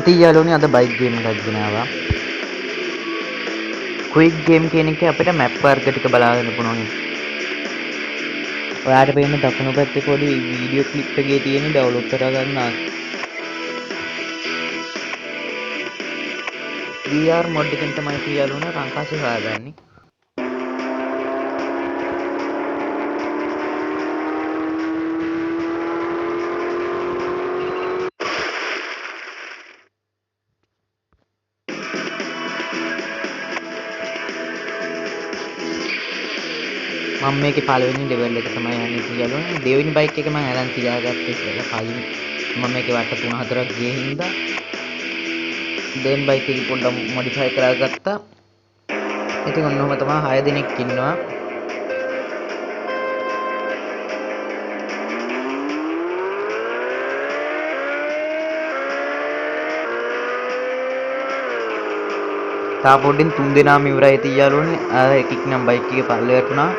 ඉතින් යාළුවනේ අද බයික් ගේම් එකක් ගෙනාවා. ක්වික් ගේම් කියන එකේ අපිට මැප් වර්ග ටික බලාගන්න පුළුවන්. ඔයාලට පේන දකුණු පැත්තේ පොඩි වීඩියෝ ක්ලිප් එකේ තියෙන ඩවුන්ලෝඩ් කරගන්න VR mod එකෙන් තමයි ඉතින් යාළුවනේ රංකාසි හොයාගන්නේ. මම මේකේ පළවෙනි ලෙවල් එක තමයි යන්නේ ඉතින් යාළුවනේ. දෙවෙනි බයික් එක මම අරන් තියාගත්තේ ඉතින් කලින් මම මේකේ වට 3-4ක් ගියේ හින්දා දෙවෙනි බයික් එක පොඩ්ඩක් මොඩිෆයි කරගත්තා. ඉතින් ඔන්නෝම තමයි 6 දෙනෙක් ඉන්නවා. තා පොඩ්ඩෙන් 3 දෙනාම ඉවරයි ඉතින් යාළුවනේ. අර එකෙක් නම් බයික් එකේ පල්ලෙ වැටුණා.